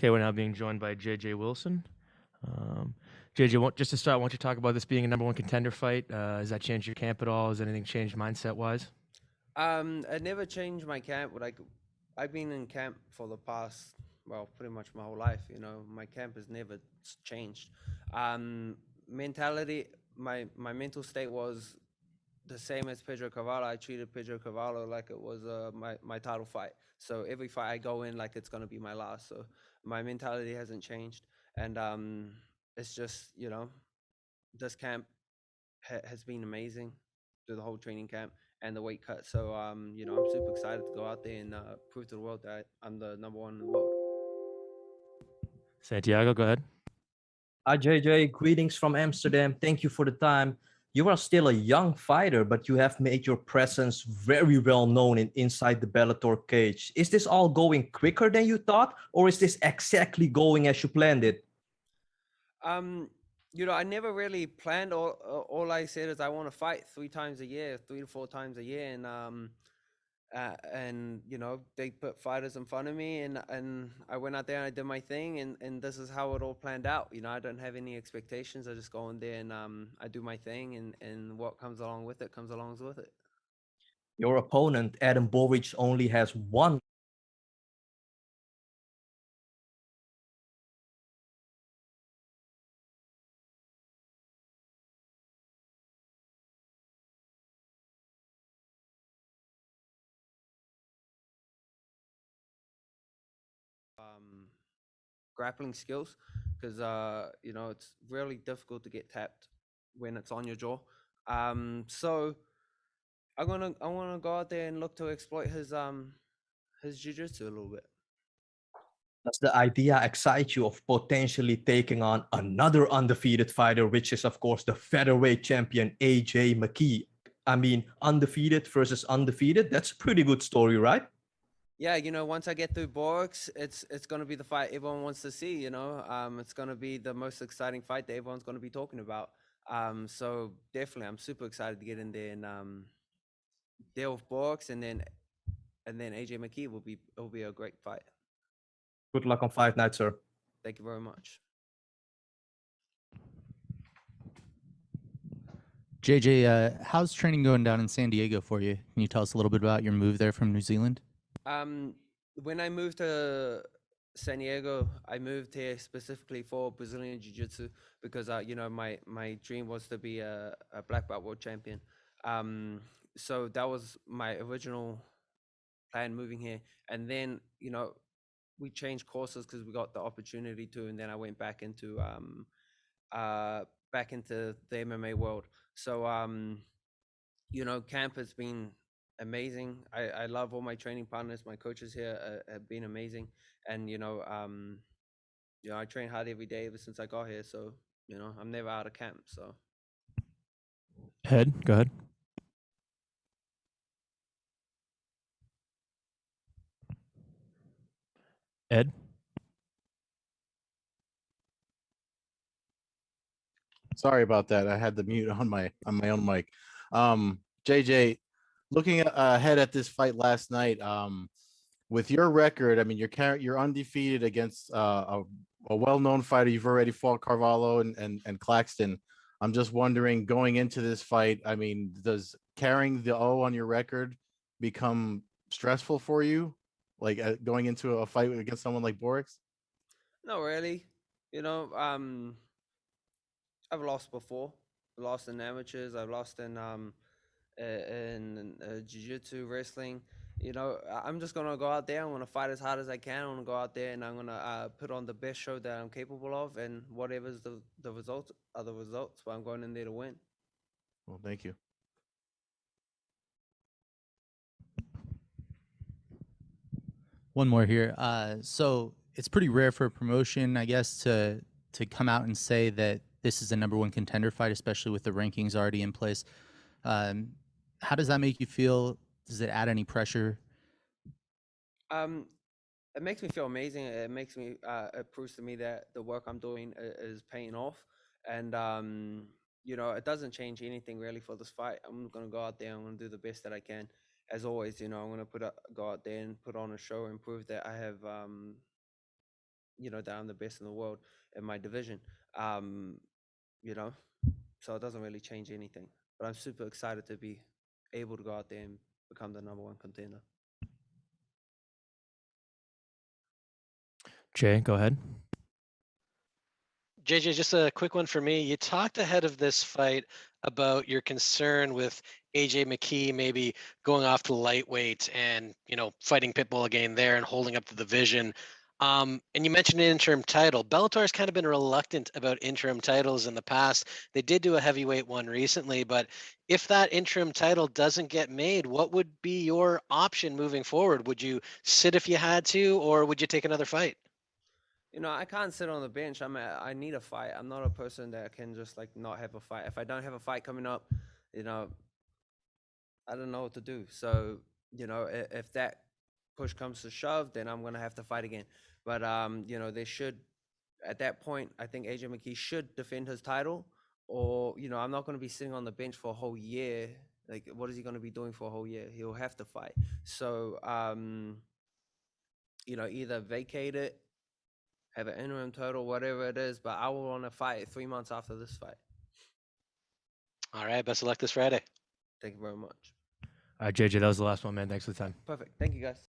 Okay, we're now being joined by JJ Wilson. JJ, just to start, why don't you talk about this being a number one contender fight? Has that changed your camp at all? Has anything changed mindset-wise? I never changed my camp. Like, I've been in camp for the past, well, pretty much my whole life. My camp has never changed. Mentality, my mental state was the same as Pedro Cavallo. I treated Pedro Cavallo like it was my title fight. So every fight I go in like it's gonna be my last. So my mentality hasn't changed, and it's just this camp has been amazing through the whole training camp and the weight cut. So I'm super excited to go out there and prove to the world that I'm the number one in the world. Santiago, go ahead. Hi, JJ. Greetings from Amsterdam. Thank you for the time. You are still a young fighter, but you have made your presence very well known inside the Bellator cage. Is this all going quicker than you thought, or is this exactly going as you planned it? I never really planned. All I said is I want to fight 3 to 4 times a year, and they put fighters in front of me, and I went out there and I did my thing, and this is how it all planned out. I don't have any expectations. I just go in there and I do my thing, and what comes along with it comes along with it. Your opponent, Adam Boric, only has one Grappling skills, because it's really difficult to get tapped when it's on your jaw. So I want to go out there and look to exploit his jiu-jitsu a little bit. Does the idea excite you of potentially taking on another undefeated fighter, which is, of course, the featherweight champion, AJ McKee? I mean, undefeated versus undefeated. That's a pretty good story, right? Yeah, once I get through Borks, it's gonna be the fight everyone wants to see. It's gonna be the most exciting fight that everyone's gonna be talking about. So definitely, I'm super excited to get in there and deal with Borks, and then AJ McKee will be a great fight. Good luck on fight night, sir. Thank you very much. JJ, how's training going down in San Diego for you? Can you tell us a little bit about your move there from New Zealand? When I moved to San Diego, I moved here specifically for Brazilian Jiu-Jitsu because my dream was to be a black belt world champion. So that was my original plan moving here, and then we changed courses because we got the opportunity to, and then I went back into the MMA world. So camp has been amazing. I love all my training partners. My coaches here have been amazing, and I train hard every day ever since I got here. So I'm never out of camp. So Ed, go ahead. Ed? Sorry about that. I had the mute on my own mic. JJ, looking ahead at this fight last night, with your record, I mean, you're undefeated against a well-known fighter. You've already fought Carvalho and Claxton. I'm just wondering, going into this fight, I mean, does carrying the O on your record become stressful for you, like going into a fight against someone like Borix? not really. I've lost before. I've lost in amateurs. I've lost in jiu-jitsu, wrestling. I'm just gonna go out there. I'm gonna fight as hard as I can. I'm gonna go out there and I'm gonna put on the best show that I'm capable of, and whatever's the results are the results. But I'm going in there to win. Well, thank you. One more here. So it's pretty rare for a promotion, I guess, to come out and say that this is a number one contender fight, especially with the rankings already in place. How does that make you feel? Does it add any pressure? It makes me feel amazing. It makes me it proves to me that the work I'm doing is paying off, and it doesn't change anything really for this fight. I'm gonna go out there. I'm gonna do the best that I can. As always, I'm gonna go out there and put on a show and prove that I have that I'm the best in the world in my division. So it doesn't really change anything. But I'm super excited to be able to go out there and become the #1 contender. Jay, go ahead. JJ, just a quick one for me. You talked ahead of this fight about your concern with AJ McKee maybe going off to lightweight and, fighting Pitbull again there and holding up the division. And you mentioned an interim title. Bellator has kind of been reluctant about interim titles in the past. They did do a heavyweight one recently, but if that interim title doesn't get made, what would be your option moving forward? Would you sit if you had to, or would you take another fight? I can't sit on the bench. I need a fight. I'm not a person that can just like not have a fight. If I don't have a fight coming up, I don't know what to do. So, if that push comes to shove, then I'm gonna have to fight again. But they should, at that point, I think AJ McKee should defend his title, or I'm not gonna be sitting on the bench for a whole year. Like, what is he gonna be doing for a whole year? He'll have to fight. So, either vacate it, have an interim title, whatever it is, but I will want to fight 3 months after this fight. All right, best of luck this Friday. Thank you very much. All right, JJ, that was the last one, man. Thanks for the time. Perfect. Thank you, guys.